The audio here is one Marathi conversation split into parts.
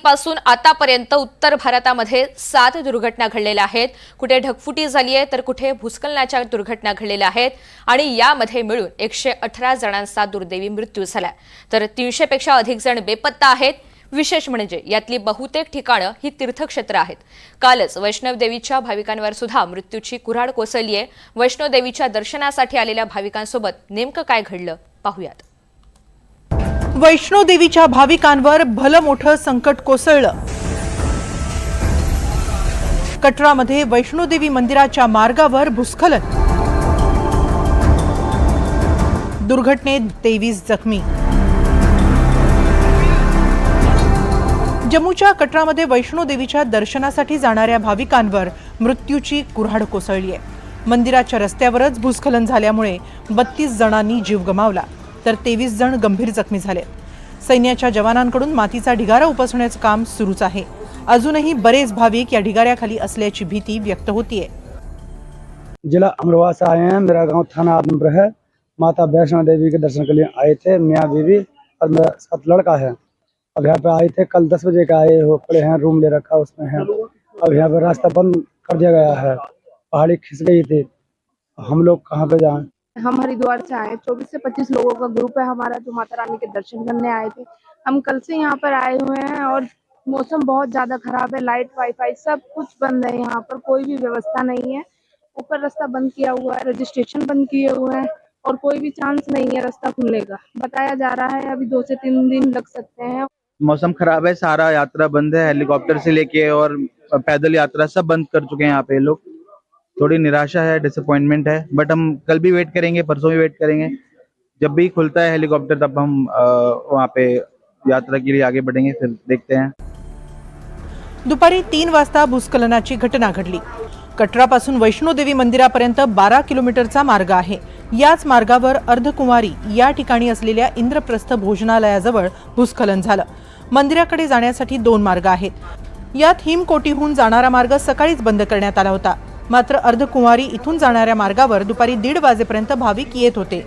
पासून आतापर्यंत उत्तर भारतामध्ये 7 दुर्घटना घडलेल्या आहेत। कुठे ढगफुटी झाली आहे तर कुठे भूस्खलनाच्या दुर्घटना घडलेल्या आहेत आणि यामध्ये मिळून 118 जणांचा दुर्दैवी मृत्यू झाला तर 300 पेक्षा अधिक जण बेपत्ता आहेत। विशेष म्हणजे यातली बहुतेक ठिकाणं ही तीर्थक्षेत्र आहेत। कालच वैष्णवदेवीच्या भाविकांवर सुद्धा मृत्यूची कुऱ्हाड कोसळली आहे। वैष्णवदेवीच्या दर्शनासाठी आलेल्या भाविकांसोबत नेमकं काय घडलं पाहूयात। वैष्णोदेवीच्या भाविकांवर भलं मोठं संकट कोसळलं। कटरामध्ये वैष्णोदेवी मंदिराच्या मार्गावर भूस्खलन, दुर्घटनेत 23 जखमी। जम्मूच्या कटरामध्ये वैष्णोदेवीच्या दर्शनासाठी जाणाऱ्या भाविकांवर मृत्यूची कुऱ्हाड कोसळली आहे। मंदिराच्या रस्त्यावरच भूस्खलन झाल्यामुळे 32 जणांनी जीव गमावला तर 23 जण गंभीर जखमी झाले। सैन्याच्या जवानांकडून मातीचा ढिगारा उपसण्याचं काम सुरूच आहे। अजूनही बरेच भाविक या ढिगाऱ्याखाली असल्याची भीती व्यक्त होतीये। जिला अमरवा से आए हैं। मेरा गांव थाना आदमपुर है। माता वैष्णो देवी के दर्शन के लिए आए थे, मियाँ बीवी और मेरा साथ लड़का है। अब यहाँ पे आए थे, कल 10 बजे का आए हो पड़े हैं, रूम ले रखा उसमें है। अब यहाँ पे रास्ता बंद कर दिया गया है, पहाड़ी खिस गई थी। हम लोग कहाँ पे जाएं? हम हरिद्वार से आए, 24 से 25 लोगों का ग्रुप है हमारा जो माता रानी के दर्शन करने आए थे। हम कल से यहाँ पर आए हुए हैं और मौसम बहुत ज्यादा खराब है। लाइट वाईफाई सब कुछ बंद है, यहाँ पर कोई भी व्यवस्था नहीं है। ऊपर रास्ता बंद किया हुआ है, रजिस्ट्रेशन बंद किए हुए हैं और कोई भी चांस नहीं है रास्ता खुलने का। बताया जा रहा है अभी 2 से 3 दिन लग सकते हैं। मौसम खराब है, सारा यात्रा बंद है। हेलीकॉप्टर से लेके और पैदल यात्रा सब बंद कर चुके हैं यहाँ पे लोग। थोड़ी निराशा है, डिसअपॉइंटमेंट है, बट हम कल भी वेट करेंगे, परसों भी वेट करेंगे। जब भी खुलता है हेलीकॉप्टर तब हम वहाँ पे यात्रा के लिए आगे बढ़ेंगे, फिर देखते हैं। दुपारी 3 वाजता भूस्खलनाची घटना घडली। कटरापासून वैष्णोदेवी मंदिरापर्यंत 12 किलोमीटरचा मार्ग आहे। याच मार्गावर अर्धकुंवारी या ठिकाणी असलेल्या इंद्रप्रस्थ भोजनालयाजवळ भूस्खलन झालं। मंदिराकडे जाण्यासाठी 2 मार्ग आहेत। यात हिमकोटीहून जाणारा मार्ग सकाळीच बंद करण्यात आला होता, मात्र अर्धकुंवारी इथून जाणाऱ्या मार्गावर दुपारी 1:30 वाजेपर्यंत भाविक येत होते।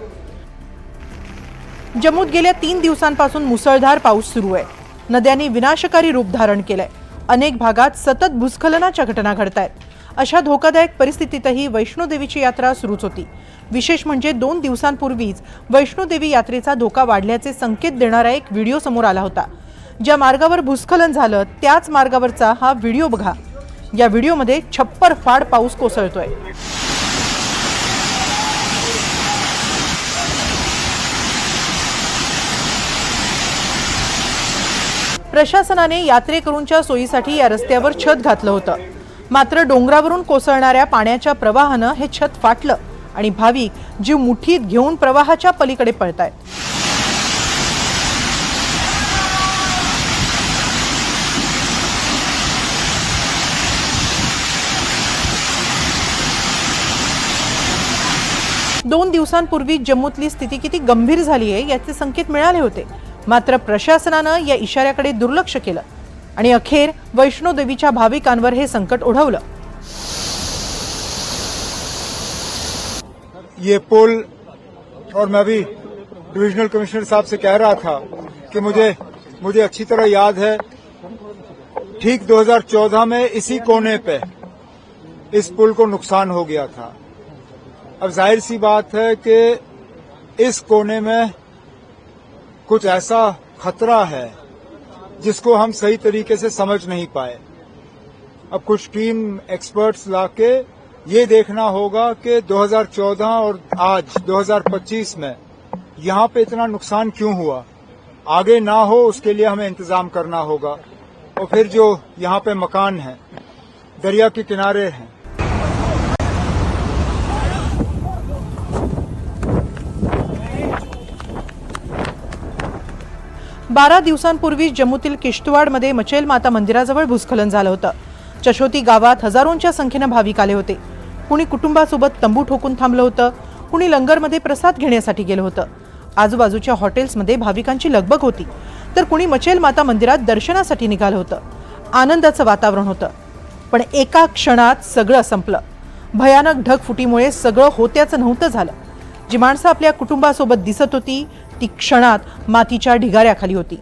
जम्मूत गेल्या 3 दिवसांपासून मुसळधार पाऊस सुरू आहे। नद्यांनी विनाशकारी रूप धारण केलंय। अनेक भागात सतत भूस्खलनाच्या घटना घडतायत। अशा धोकादायक परिस्थितीतही वैष्णोदेवीची यात्रा सुरूच होती। विशेष म्हणजे 2 दिवसांपूर्वीच वैष्णोदेवी यात्रेचा धोका वाढल्याचे संकेत देणारा एक व्हिडिओ समोर आला होता। ज्या मार्गावर भूस्खलन झालं त्याच मार्गावरचा हा व्हिडिओ बघा। या व्हिडिओमध्ये छप्पर फाड पाऊस कोसळतोय। प्रशासनाने यात्रेकरूंच्या सोयीसाठी या रस्त्यावर छत घातलं होतं, मात्र डोंगरावरून कोसळणाऱ्या पाण्याच्या प्रवाहानं हे छत फाटलं आणि भाविक जीव मुठीत घेऊन प्रवाहाच्या पलीकडे पळतायत। दोन दिवसांपूर्वी जम्मूतली स्थिती किती गंभीर झाली आहे याचे संकेत मिळाले होते, मात्र प्रशासनानं या इशाऱ्याकडे दुर्लक्ष केलं आणि अखेर वैष्णोदेवीच्या भाविकांवर हे संकट ओढवलं। ये पुल, और मैं भी डिविजनल कमिश्नर साहब से कह रहा था कि मुझे अच्छी तरह याद है, ठीक 2014 में इसी कोने पे इस पुल को नुकसान हो गया था। अब जाहिर सी बात है कि इस कोने में कुछ ऐसा खतरा है जिसको हम सही तरीके से समझ नहीं पाए। अब कुछ टीम एक्सपर्ट्स लाके ये देखना होगा कि 2014 और आज 2025 में यहाँ पे इतना नुकसान क्यों हुआ, आगे ना हो उसके लिए हमें इंतजाम करना होगा। और फिर जो यहाँ पे मकान हैं, दरिया के किनारे हैं, 12 दिवसांपूर्वी जम्मूतील किश्तवाडमध्ये मचेल माता मंदिराजवळ भूस्खलन झालं होतं। चशोती गावात हजारोंच्या संख्येने भाविक आले होते। कुणी कुटुंबासोबत तंबू ठोकून थांबलं होतं, कुणी लंगरमध्ये प्रसाद घेण्यासाठी गेलं होतं। आजूबाजूच्या हॉटेल्समध्ये भाविकांची लगबग होती, तर कुणी मचेल माता मंदिरात दर्शनासाठी निघालं होतं। आनंदाचं वातावरण होतं, पण एका क्षणात सगळं संपलं। भयानक ढगफुटीमुळे सगळं होत्याचं नव्हतं झालं। जी माणसं आपल्या कुटुंबासोबत दिसत होती ती क्षणात मातीच्या ढिगाऱ्याखाली होती।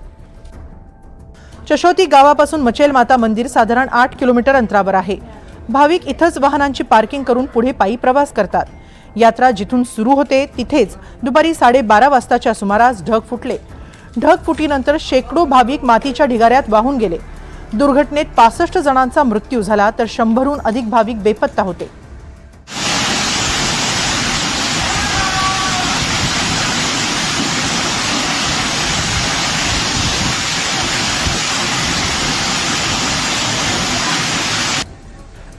चशोती गावापासून मचेल माता मंदिर साधारण 8 किलोमीटर अंतरावर आहे. भाविक इथंच वाहनांची पार्किंग करून पुढे पायी प्रवास करतात. यात्रा जिथून सुरू होते तिथेच दुपारी 12:30 वाजताच्या सुमारास ढग फुटले. ढगफुटीनंतर शेकडो भाविक मातीच्या ढिगाऱ्यात वाहून गेले. दुर्घटनेत 65 जणांचा मृत्यू झाला तर 100हून अधिक भाविक बेपत्ता होते.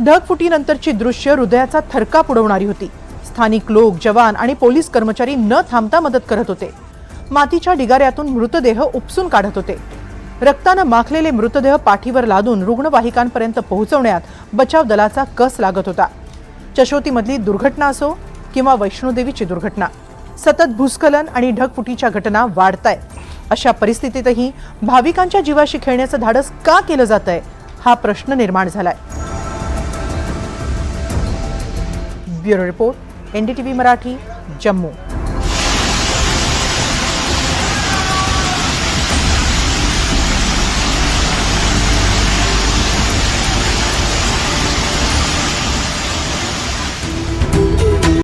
ढगफुटीनंतरची दृश्य हृदयाचा थरकाप उडवणारी होती. स्थानिक लोक, जवान आणि पोलीस कर्मचारी न थांबता मदत करत होते. मातीच्या ढिगाऱ्यातून मृतदेह उपसून काढत होते. रक्तानं माखलेले मृतदेह पाठीवर लादून रुग्णवाहिकांपर्यंत पोहोचवण्यात बचाव दलाचा कस लागत होता. चशोतीमधली दुर्घटना असो किंवा वैष्णोदेवीची दुर्घटना, सतत भूस्खलन आणि ढगफुटीच्या घटना वाढतायत. अशा परिस्थितीतही भाविकांच्या जीवाशी खेळण्याचं धाडस का केलं जातंय हा प्रश्न निर्माण झालाय. Bureau report, NDTV Marathi, Jammu.